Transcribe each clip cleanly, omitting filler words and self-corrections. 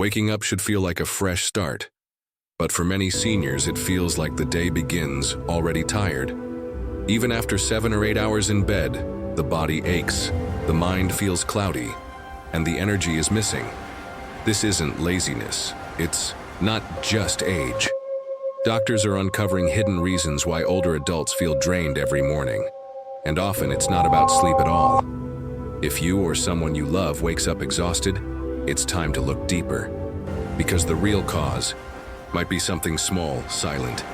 Waking up should feel like a fresh start. But for many seniors, it feels like the day begins already tired. Even after 7 or 8 hours in bed, the body aches, the mind feels cloudy, and the energy is missing. This isn't laziness. It's not just age. Doctors are uncovering hidden reasons why older adults feel drained every morning. And often it's not about sleep at all. If you or someone you love wakes up exhausted, it's time to look deeper. Because the real cause might be something small, silent,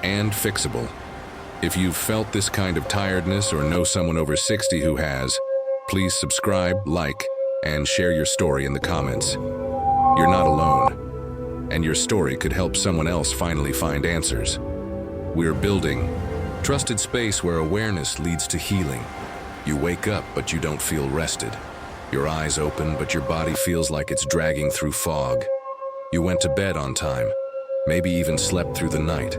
and fixable. If you've felt this kind of tiredness or know someone over 60 who has, please subscribe, like, and share your story in the comments. You're not alone, and your story could help someone else finally find answers. We're building trusted space where awareness leads to healing. You wake up, but you don't feel rested. Your eyes open, but your body feels like it's dragging through fog. You went to bed on time, maybe even slept through the night.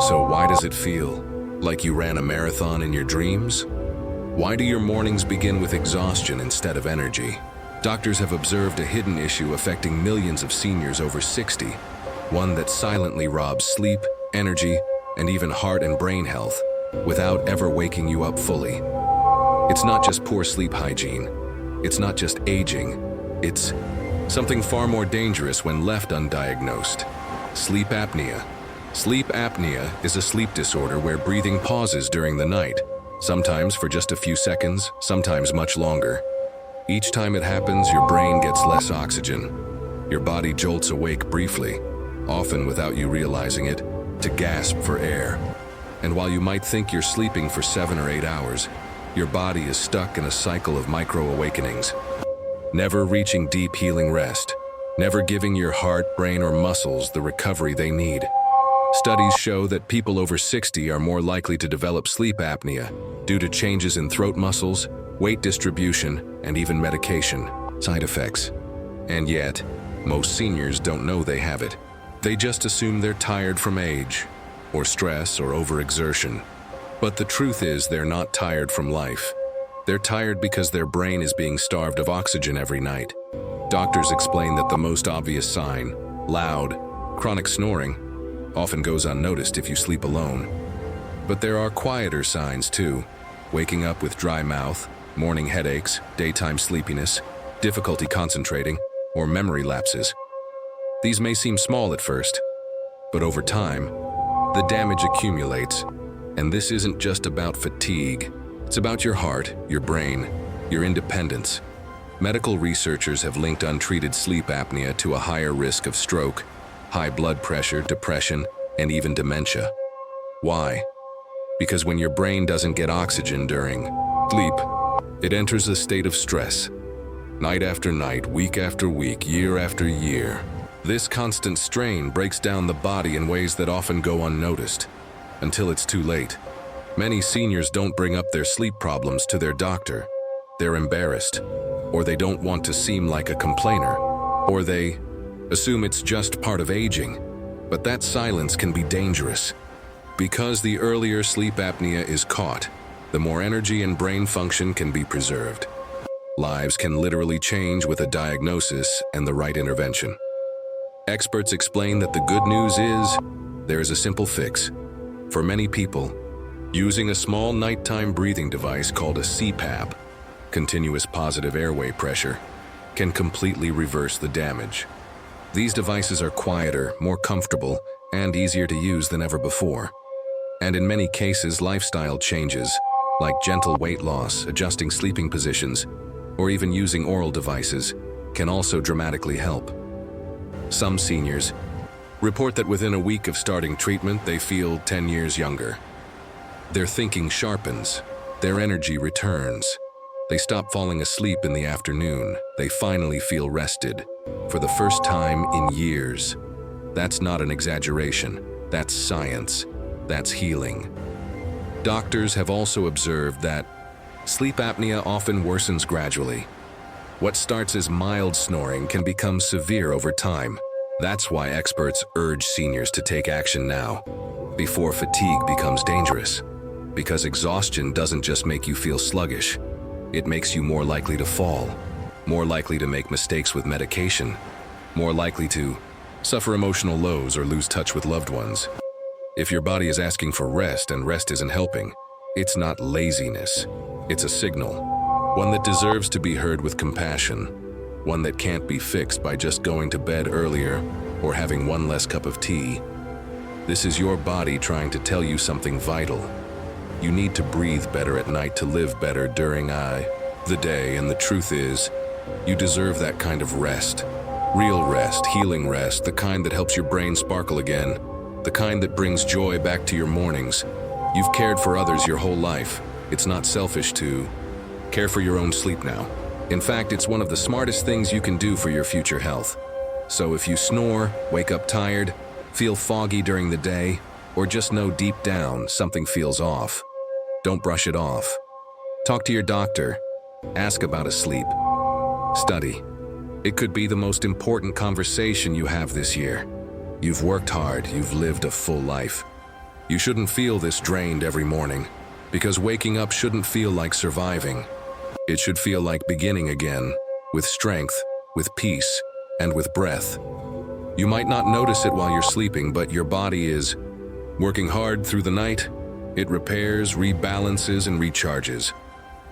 So why does it feel like you ran a marathon in your dreams? Why do your mornings begin with exhaustion instead of energy? Doctors have observed a hidden issue affecting millions of seniors over 60, one that silently robs sleep, energy, and even heart and brain health without ever waking you up fully. It's not just poor sleep hygiene. It's not just aging. It's something far more dangerous when left undiagnosed. Sleep apnea. Sleep apnea is a sleep disorder where breathing pauses during the night, sometimes for just a few seconds, sometimes much longer. Each time it happens, your brain gets less oxygen. Your body jolts awake briefly, often without you realizing it, to gasp for air. And while you might think you're sleeping for 7 or 8 hours, your body is stuck in a cycle of micro-awakenings, never reaching deep healing rest, never giving your heart, brain, or muscles the recovery they need. Studies show that people over 60 are more likely to develop sleep apnea due to changes in throat muscles, weight distribution, and even medication side effects. And yet, most seniors don't know they have it. They just assume they're tired from age, or stress, or overexertion. But the truth is they're not tired from life. They're tired because their brain is being starved of oxygen every night. Doctors explain that the most obvious sign, loud, chronic snoring, often goes unnoticed if you sleep alone. But there are quieter signs too. Waking up with dry mouth, morning headaches, daytime sleepiness, difficulty concentrating, or memory lapses. These may seem small at first, but over time, the damage accumulates. And this isn't just about fatigue. It's about your heart, your brain, your independence. Medical researchers have linked untreated sleep apnea to a higher risk of stroke, high blood pressure, depression, and even dementia. Why? Because when your brain doesn't get oxygen during sleep, it enters a state of stress. Night after night, week after week, year after year. This constant strain breaks down the body in ways that often go unnoticed, until it's too late. Many seniors don't bring up their sleep problems to their doctor. They're embarrassed, or they don't want to seem like a complainer, or they assume it's just part of aging. But that silence can be dangerous. Because the earlier sleep apnea is caught, the more energy and brain function can be preserved. Lives can literally change with a diagnosis and the right intervention. Experts explain that the good news is there is a simple fix. For many people, using a small nighttime breathing device called a CPAP, continuous positive airway pressure, can completely reverse the damage. These devices are quieter, more comfortable, and easier to use than ever before. And in many cases, lifestyle changes, like gentle weight loss, adjusting sleeping positions, or even using oral devices, can also dramatically help. Some seniors report that within a week of starting treatment, they feel 10 years younger. Their thinking sharpens, their energy returns. They stop falling asleep in the afternoon. They finally feel rested, for the first time in years. That's not an exaggeration. That's science. That's healing. Doctors have also observed that sleep apnea often worsens gradually. What starts as mild snoring can become severe over time. That's why experts urge seniors to take action now, before fatigue becomes dangerous. Because exhaustion doesn't just make you feel sluggish, it makes you more likely to fall, more likely to make mistakes with medication, more likely to suffer emotional lows or lose touch with loved ones. If your body is asking for rest and rest isn't helping, it's not laziness. It's a signal, one that deserves to be heard with compassion, one that can't be fixed by just going to bed earlier or having one less cup of tea. This is your body trying to tell you something vital. You need to breathe better at night to live better during the day, and the truth is, you deserve that kind of rest. Real rest, healing rest, the kind that helps your brain sparkle again, the kind that brings joy back to your mornings. You've cared for others your whole life. It's not selfish to care for your own sleep now. In fact, it's one of the smartest things you can do for your future health. So if you snore, wake up tired, feel foggy during the day, or just know deep down something feels off, don't brush it off. Talk to your doctor. Ask about a sleep study. It could be the most important conversation you have this year. You've worked hard, you've lived a full life. You shouldn't feel this drained every morning, because waking up shouldn't feel like surviving. It should feel like beginning again, with strength, with peace, and with breath. You might not notice it while you're sleeping, but your body is working hard through the night. It repairs, rebalances, and recharges.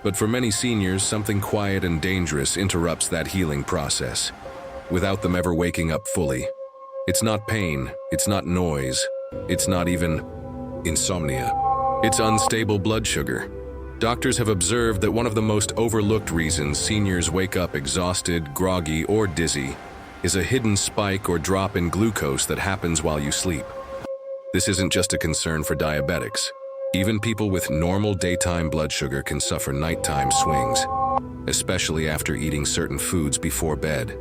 But for many seniors, something quiet and dangerous interrupts that healing process, without them ever waking up fully. It's not pain, it's not noise, it's not even insomnia. It's unstable blood sugar. Doctors have observed that one of the most overlooked reasons seniors wake up exhausted, groggy, or dizzy is a hidden spike or drop in glucose that happens while you sleep. This isn't just a concern for diabetics. Even people with normal daytime blood sugar can suffer nighttime swings, especially after eating certain foods before bed.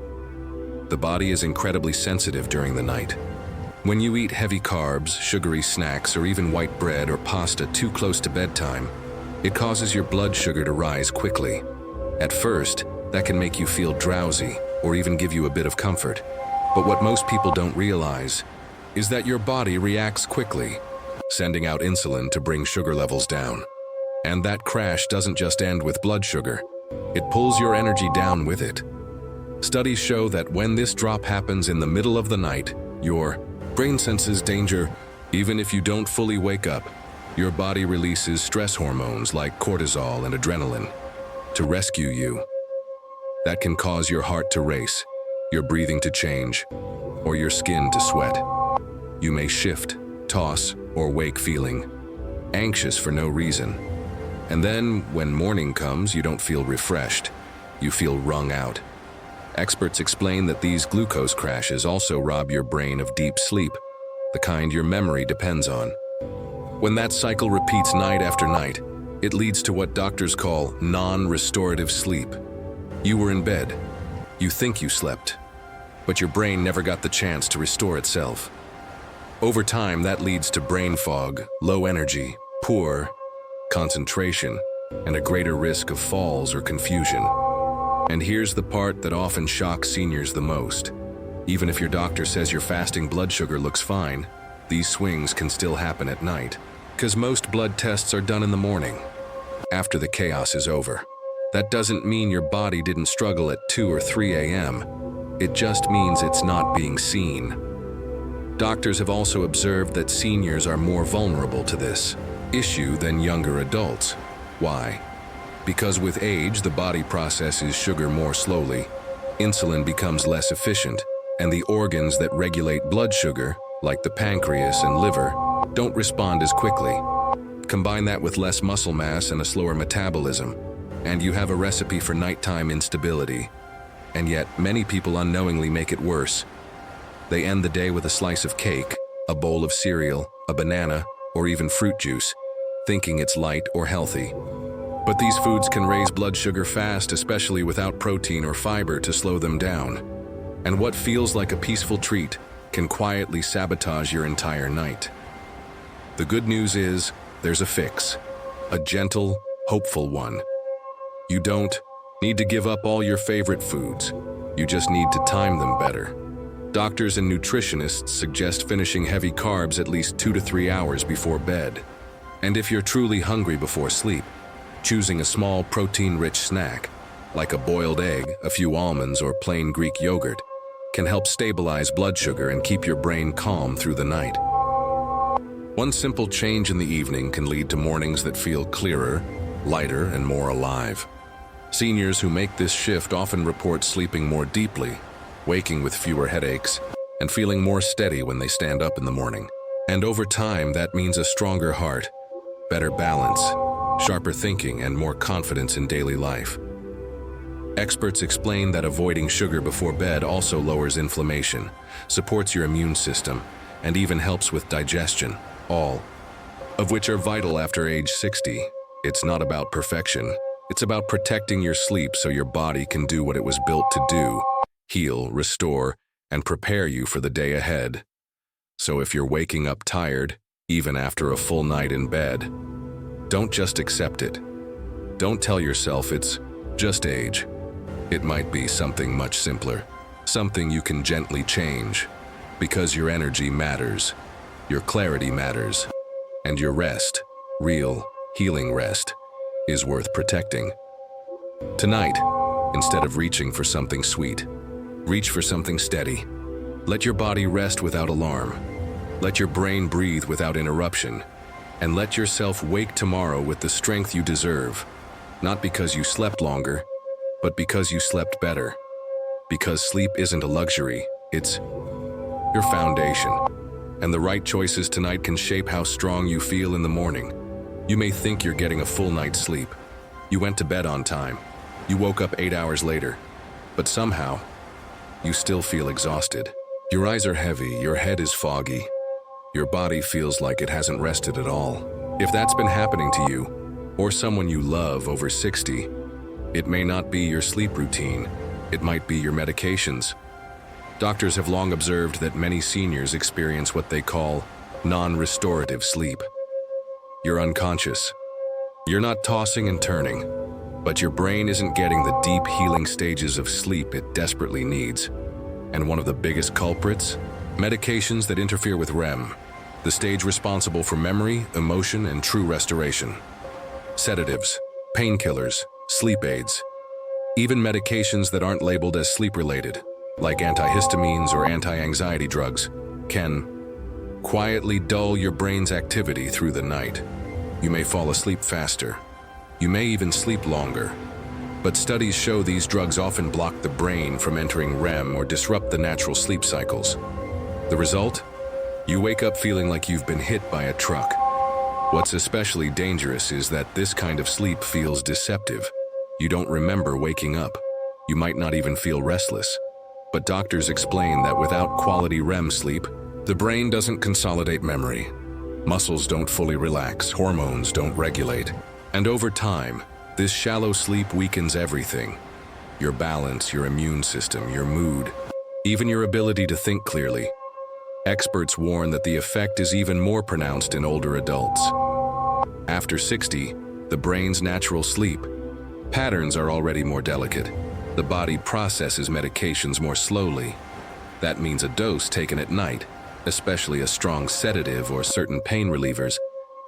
The body is incredibly sensitive during the night. When you eat heavy carbs, sugary snacks, or even white bread or pasta too close to bedtime, it causes your blood sugar to rise quickly. At first, that can make you feel drowsy or even give you a bit of comfort. But what most people don't realize is that your body reacts quickly, sending out insulin to bring sugar levels down. And that crash doesn't just end with blood sugar. It pulls your energy down with it. Studies show that when this drop happens in the middle of the night, your brain senses danger. Even if you don't fully wake up, your body releases stress hormones like cortisol and adrenaline to rescue you. That can cause your heart to race, your breathing to change, or your skin to sweat. You may shift, toss, or wake feeling anxious for no reason. And then, when morning comes, you don't feel refreshed. You feel wrung out. Experts explain that these glucose crashes also rob your brain of deep sleep, the kind your memory depends on. When that cycle repeats night after night, it leads to what doctors call non-restorative sleep. You were in bed. You think you slept, but your brain never got the chance to restore itself. Over time, that leads to brain fog, low energy, poor concentration, and a greater risk of falls or confusion. And here's the part that often shocks seniors the most. Even if your doctor says your fasting blood sugar looks fine, these swings can still happen at night, because most blood tests are done in the morning, after the chaos is over. That doesn't mean your body didn't struggle at 2 or 3 a.m. It just means it's not being seen. Doctors have also observed that seniors are more vulnerable to this issue than younger adults. Why? Because with age, the body processes sugar more slowly, insulin becomes less efficient, and the organs that regulate blood sugar, like the pancreas and liver, don't respond as quickly. Combine that with less muscle mass and a slower metabolism, and you have a recipe for nighttime instability. And yet, many people unknowingly make it worse. They end the day with a slice of cake, a bowl of cereal, a banana, or even fruit juice, thinking it's light or healthy. But these foods can raise blood sugar fast, especially without protein or fiber to slow them down. And what feels like a peaceful treat can quietly sabotage your entire night. The good news is, there's a fix. A gentle, hopeful one. You don't need to give up all your favorite foods. You just need to time them better. Doctors and nutritionists suggest finishing heavy carbs at least 2 to 3 hours before bed. And if you're truly hungry before sleep, choosing a small protein-rich snack, like a boiled egg, a few almonds, or plain Greek yogurt, can help stabilize blood sugar and keep your brain calm through the night. One simple change in the evening can lead to mornings that feel clearer, lighter, and more alive. Seniors who make this shift often report sleeping more deeply, waking with fewer headaches, and feeling more steady when they stand up in the morning. And over time, that means a stronger heart, better balance, sharper thinking, and more confidence in daily life. Experts explain that avoiding sugar before bed also lowers inflammation, supports your immune system, and even helps with digestion, all of which are vital after age 60. It's not about perfection. It's about protecting your sleep so your body can do what it was built to do: heal, restore, and prepare you for the day ahead. So if you're waking up tired, even after a full night in bed, don't just accept it. Don't tell yourself it's just age. It might be something much simpler, something you can gently change, because your energy matters, your clarity matters, and your rest, real, healing rest, is worth protecting. Tonight, instead of reaching for something sweet, reach for something steady. Let your body rest without alarm. Let your brain breathe without interruption. And let yourself wake tomorrow with the strength you deserve, not because you slept longer, but because you slept better. Because sleep isn't a luxury, it's your foundation. And the right choices tonight can shape how strong you feel in the morning. You may think you're getting a full night's sleep. You went to bed on time. You woke up 8 hours later. But somehow, you still feel exhausted. Your eyes are heavy, your head is foggy. Your body feels like it hasn't rested at all. If that's been happening to you, or someone you love over 60, it may not be your sleep routine. It might be your medications. Doctors have long observed that many seniors experience what they call non-restorative sleep. You're unconscious. You're not tossing and turning, but your brain isn't getting the deep healing stages of sleep it desperately needs. And one of the biggest culprits? Medications that interfere with REM, the stage responsible for memory, emotion, and true restoration. Sedatives, painkillers, sleep aids, even medications that aren't labeled as sleep-related, like antihistamines or anti-anxiety drugs, can quietly dull your brain's activity through the night. You may fall asleep faster. You may even sleep longer. But studies show these drugs often block the brain from entering REM or disrupt the natural sleep cycles. The result? You wake up feeling like you've been hit by a truck. What's especially dangerous is that this kind of sleep feels deceptive. You don't remember waking up. You might not even feel restless. But doctors explain that without quality REM sleep, the brain doesn't consolidate memory. Muscles don't fully relax, hormones don't regulate. And over time, this shallow sleep weakens everything. Your balance, your immune system, your mood, even your ability to think clearly. Experts warn that the effect is even more pronounced in older adults. After 60, the brain's natural sleep patterns are already more delicate. The body processes medications more slowly. That means a dose taken at night, especially a strong sedative or certain pain relievers,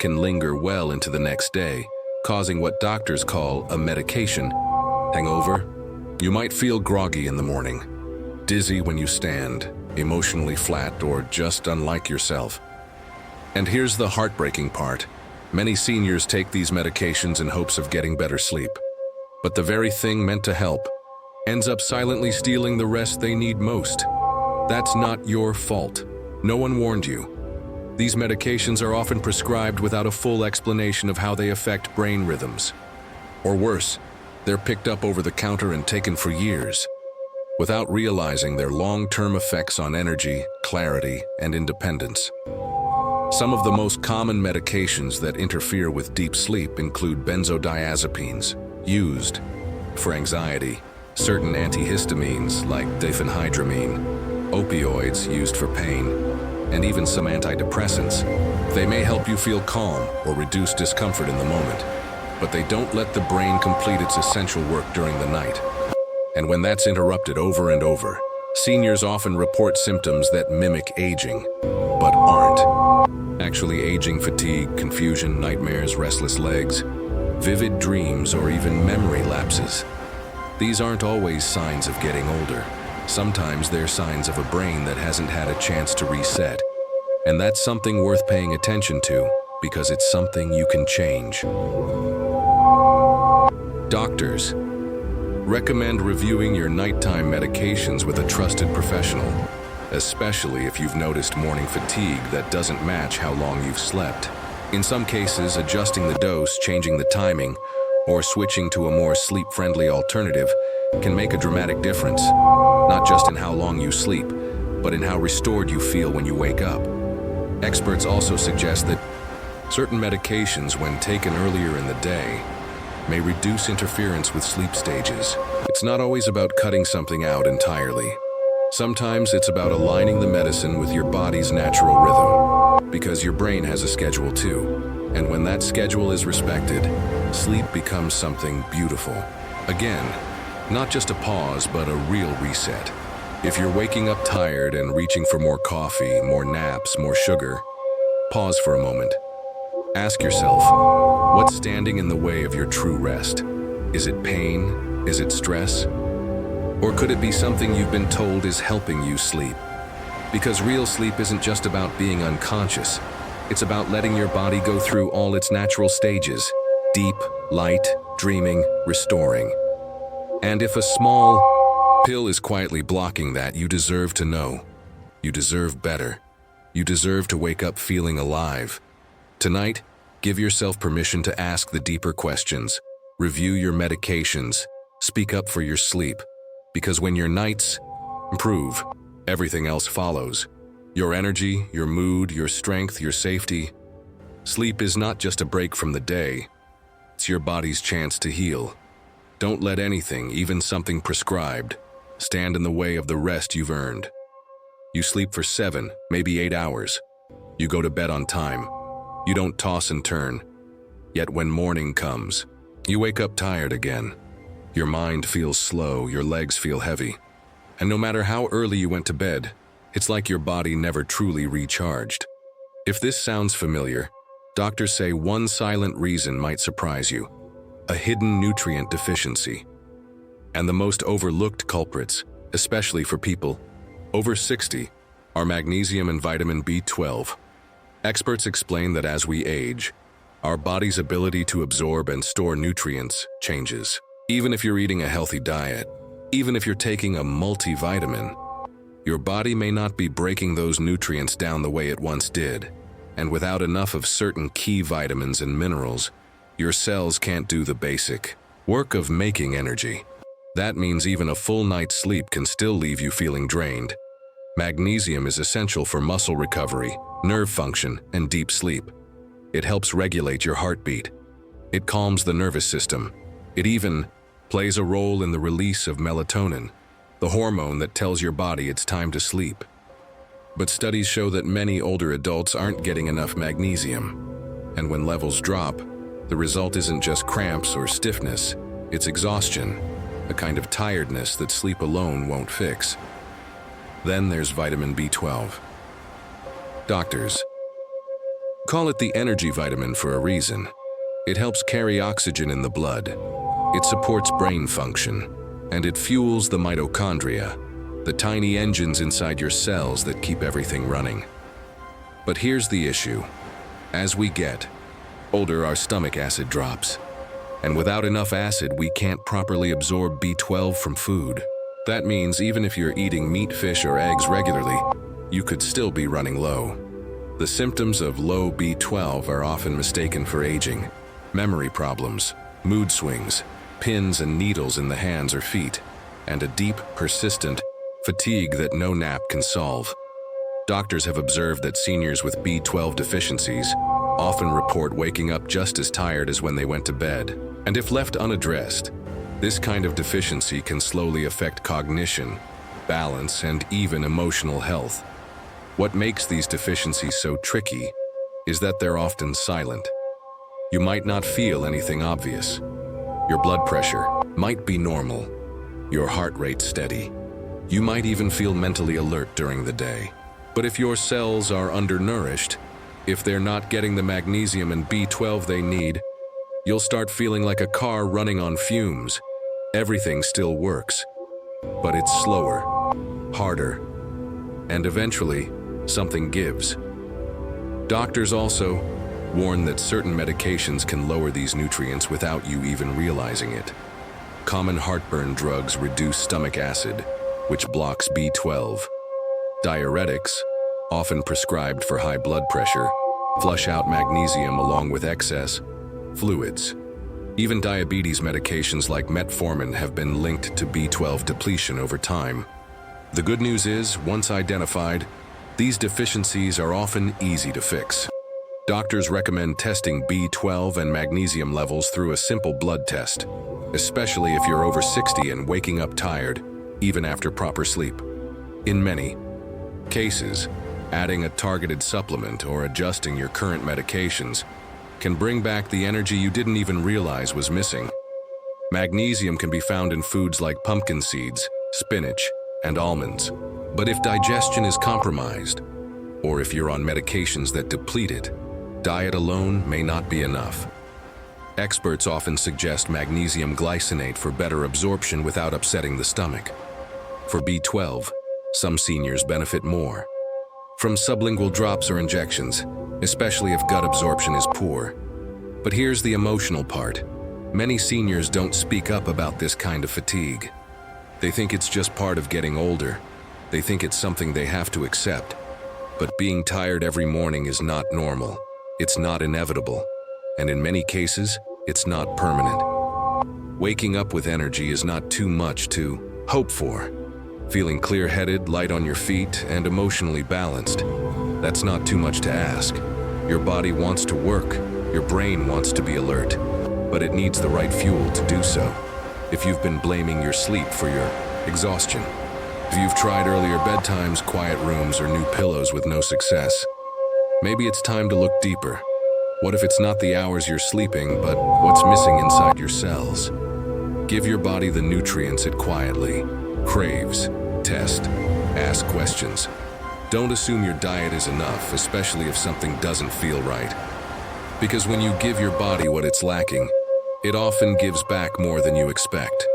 can linger well into the next day, causing what doctors call a medication hangover. You might feel groggy in the morning, dizzy when you stand, emotionally flat, or just unlike yourself. And here's the heartbreaking part. Many seniors take these medications in hopes of getting better sleep. But the very thing meant to help ends up silently stealing the rest they need most. That's not your fault. No one warned you. These medications are often prescribed without a full explanation of how they affect brain rhythms. Or worse, they're picked up over the counter and taken for years, without realizing their long-term effects on energy, clarity, and independence. Some of the most common medications that interfere with deep sleep include benzodiazepines, used for anxiety, certain antihistamines like diphenhydramine, opioids used for pain, and even some antidepressants. They may help you feel calm or reduce discomfort in the moment, but they don't let the brain complete its essential work during the night. And when that's interrupted over and over, seniors often report symptoms that mimic aging, but aren't. Actually, aging fatigue, confusion, nightmares, restless legs, vivid dreams, or even memory lapses. These aren't always signs of getting older. Sometimes they're signs of a brain that hasn't had a chance to reset. And that's something worth paying attention to, because it's something you can change. Doctors recommend reviewing your nighttime medications with a trusted professional, especially if you've noticed morning fatigue that doesn't match how long you've slept. In some cases, adjusting the dose, changing the timing, or switching to a more sleep-friendly alternative can make a dramatic difference, not just in how long you sleep, but in how restored you feel when you wake up. Experts also suggest that certain medications, when taken earlier in the day, may reduce interference with sleep stages. It's not always about cutting something out entirely. Sometimes it's about aligning the medicine with your body's natural rhythm, because your brain has a schedule too. And when that schedule is respected, sleep becomes something beautiful. Again, not just a pause, but a real reset. If you're waking up tired and reaching for more coffee, more naps, more sugar, pause for a moment. Ask yourself, what's standing in the way of your true rest? Is it pain? Is it stress? Or could it be something you've been told is helping you sleep? Because real sleep isn't just about being unconscious. It's about letting your body go through all its natural stages: deep, light, dreaming, restoring. And if a small pill is quietly blocking that, you deserve to know. You deserve better. You deserve to wake up feeling alive. Tonight, give yourself permission to ask the deeper questions. Review your medications. Speak up for your sleep. Because when your nights improve, everything else follows. Your energy, your mood, your strength, your safety. Sleep is not just a break from the day. It's your body's chance to heal. Don't let anything, even something prescribed, stand in the way of the rest you've earned. You sleep for 7, maybe 8 hours. You go to bed on time. You don't toss and turn. Yet when morning comes, you wake up tired again. Your mind feels slow, your legs feel heavy. And no matter how early you went to bed, it's like your body never truly recharged. If this sounds familiar, doctors say one silent reason might surprise you: a hidden nutrient deficiency. And the most overlooked culprits, especially for people over 60, are magnesium and vitamin B12. Experts explain that as we age, our body's ability to absorb and store nutrients changes. Even if you're eating a healthy diet, even if you're taking a multivitamin, your body may not be breaking those nutrients down the way it once did. And without enough of certain key vitamins and minerals, your cells can't do the basic work of making energy. That means even a full night's sleep can still leave you feeling drained. Magnesium is essential for muscle recovery, nerve function, and deep sleep. It helps regulate your heartbeat. It calms the nervous system. It even plays a role in the release of melatonin, the hormone that tells your body it's time to sleep. But studies show that many older adults aren't getting enough magnesium. And when levels drop, the result isn't just cramps or stiffness, it's exhaustion, a kind of tiredness that sleep alone won't fix. Then there's vitamin B12. Doctors call it the energy vitamin for a reason. It helps carry oxygen in the blood. It supports brain function, and it fuels the mitochondria, the tiny engines inside your cells that keep everything running. But here's the issue. As we get older, our stomach acid drops. And without enough acid, we can't properly absorb B12 from food. That means even if you're eating meat, fish, or eggs regularly, you could still be running low. The symptoms of low B12 are often mistaken for aging: memory problems, mood swings, pins and needles in the hands or feet, and a deep, persistent fatigue that no nap can solve. Doctors have observed that seniors with B12 deficiencies often report waking up just as tired as when they went to bed. And if left unaddressed, this kind of deficiency can slowly affect cognition, balance, and even emotional health. What makes these deficiencies so tricky is that they're often silent. You might not feel anything obvious. Your blood pressure might be normal, your heart rate steady. You might even feel mentally alert during the day. But if your cells are undernourished, if they're not getting the magnesium and B12 they need, you'll start feeling like a car running on fumes. Everything still works, but it's slower. harder, and eventually, something gives. Doctors also warn that certain medications can lower these nutrients without you even realizing it. Common heartburn drugs reduce stomach acid, which blocks B12. Diuretics, often prescribed for high blood pressure, flush out magnesium along with excess fluids. Even diabetes medications like metformin have been linked to B12 depletion over time. The good news is, once identified, these deficiencies are often easy to fix. Doctors recommend testing B12 and magnesium levels through a simple blood test, especially if you're over 60 and waking up tired, even after proper sleep. In many cases, adding a targeted supplement or adjusting your current medications can bring back the energy you didn't even realize was missing. Magnesium can be found in foods like pumpkin seeds, spinach, and almonds. But if digestion is compromised, or if you're on medications that deplete it, diet alone may not be enough. Experts often suggest magnesium glycinate for better absorption without upsetting the stomach. For B12, some seniors benefit more from sublingual drops or injections, especially if gut absorption is poor. But here's the emotional part. Many seniors don't speak up about this kind of fatigue. They think it's just part of getting older. They think it's something they have to accept. But being tired every morning is not normal. It's not inevitable. And in many cases, it's not permanent. Waking up with energy is not too much to hope for. Feeling clear-headed, light on your feet, and emotionally balanced, that's not too much to ask. Your body wants to work, your brain wants to be alert, but it needs the right fuel to do so. If you've been blaming your sleep for your exhaustion, if you've tried earlier bedtimes, quiet rooms, or new pillows with no success, maybe it's time to look deeper. What if it's not the hours you're sleeping, but what's missing inside your cells? Give your body the nutrients it quietly craves. Test. Ask questions. Don't assume your diet is enough, especially if something doesn't feel right. Because when you give your body what it's lacking, it often gives back more than you expect.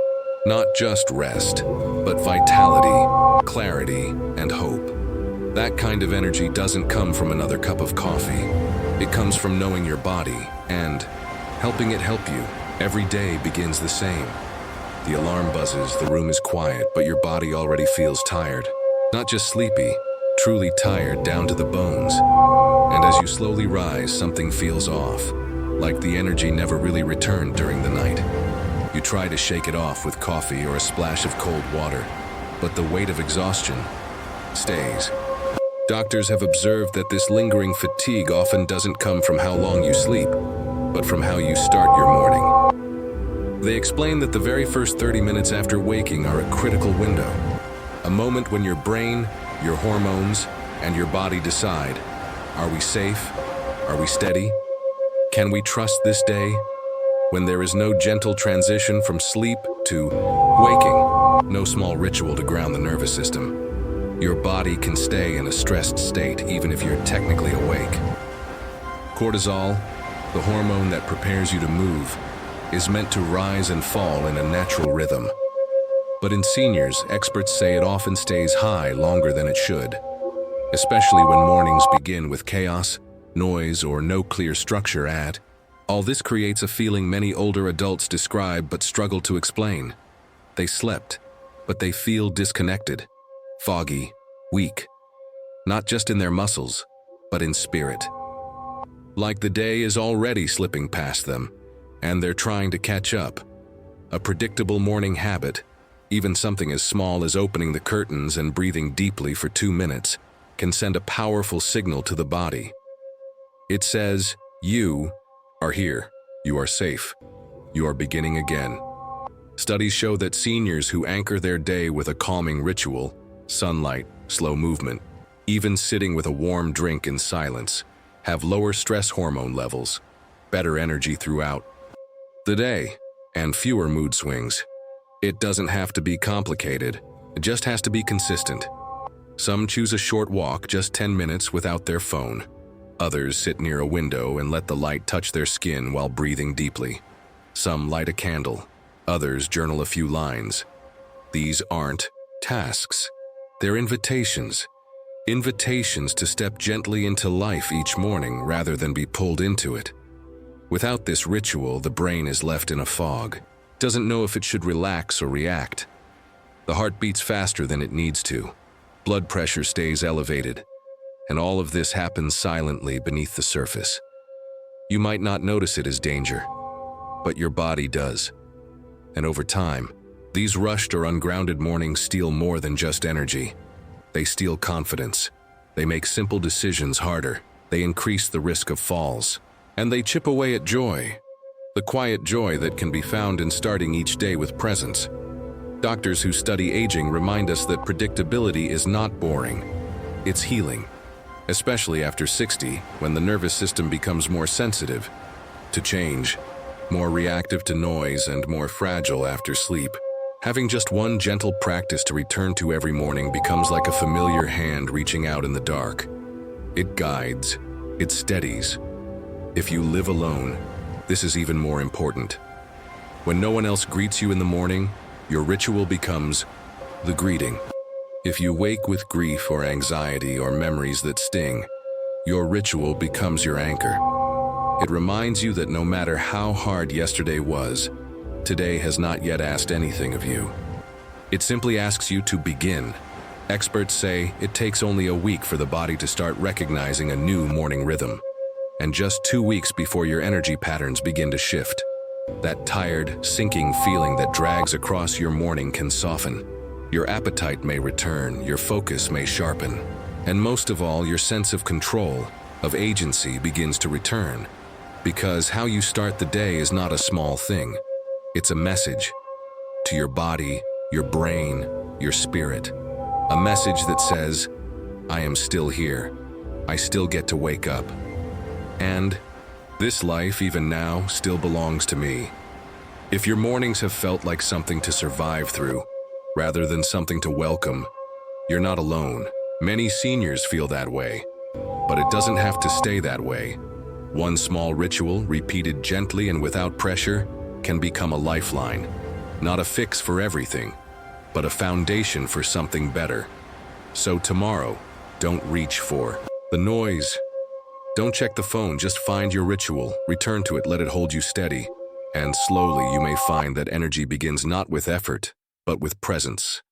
Not just rest, but vitality, clarity, and hope. That kind of energy doesn't come from another cup of coffee. It comes from knowing your body and helping it help you. Every day begins the same. The alarm buzzes, the room is quiet, but your body already feels tired. Not just sleepy, truly tired down to the bones. And as you slowly rise, something feels off, like the energy never really returned during the night. You try to shake it off with coffee or a splash of cold water, but the weight of exhaustion stays. Doctors have observed that this lingering fatigue often doesn't come from how long you sleep, but from how you start your morning. They explain that the very first 30 minutes after waking are a critical window, a moment when your brain, your hormones, and your body decide, are we safe? Are we steady? Can we trust this day? When there is no gentle transition from sleep to waking, no small ritual to ground the nervous system, your body can stay in a stressed state even if you're technically awake. Cortisol, the hormone that prepares you to move, is meant to rise and fall in a natural rhythm. But in seniors, experts say it often stays high longer than it should, especially when mornings begin with chaos, noise, or no clear structure at. All this creates a feeling many older adults describe but struggle to explain. They slept, but they feel disconnected, foggy, weak, not just in their muscles, but in spirit. Like the day is already slipping past them, and they're trying to catch up. A predictable morning habit, even something as small as opening the curtains and breathing deeply for 2 minutes, can send a powerful signal to the body. It says, you are here, you are safe, you are beginning again. Studies show that seniors who anchor their day with a calming ritual, sunlight, slow movement, even sitting with a warm drink in silence, have lower stress hormone levels, better energy throughout the day, and fewer mood swings. It doesn't have to be complicated, it just has to be consistent. Some choose a short walk, just 10 minutes without their phone. Others sit near a window and let the light touch their skin while breathing deeply. Some light a candle, others journal a few lines. These aren't tasks, They're invitations. Invitations to step gently into life each morning rather than be pulled into it. Without this ritual, the brain is left in a fog, doesn't know if it should relax or react. The heart beats faster than it needs to. Blood pressure stays elevated, and all of this happens silently beneath the surface. You might not notice it as danger, but your body does. And over time, these rushed or ungrounded mornings steal more than just energy. They steal confidence. They make simple decisions harder. They increase the risk of falls. And they chip away at joy, the quiet joy that can be found in starting each day with presence. Doctors who study aging remind us that predictability is not boring. It's healing, especially after 60, when the nervous system becomes more sensitive to change, more reactive to noise, and more fragile after sleep. Having just one gentle practice to return to every morning becomes like a familiar hand reaching out in the dark. It guides, it steadies. If you live alone, this is even more important. When no one else greets you in the morning, your ritual becomes the greeting. If you wake with grief or anxiety or memories that sting, your ritual becomes your anchor. It reminds you that no matter how hard yesterday was, today has not yet asked anything of you. It simply asks you to begin. Experts say it takes only a week for the body to start recognizing a new morning rhythm. And just 2 weeks before your energy patterns begin to shift. That tired, sinking feeling that drags across your morning can soften. Your appetite may return, your focus may sharpen, and most of all, your sense of control, of agency begins to return. Because how you start the day is not a small thing. It's a message to your body, your brain, your spirit. A message that says, I am still here. I still get to wake up. And this life, even now, still belongs to me. If your mornings have felt like something to survive through, rather than something to welcome, you're not alone. Many seniors feel that way, but it doesn't have to stay that way. One small ritual, repeated gently and without pressure, can become a lifeline. Not a fix for everything, but a foundation for something better. So tomorrow, don't reach for the noise. Don't check the phone, just find your ritual, return to it, let it hold you steady. And slowly you may find that energy begins not with effort, but with presence.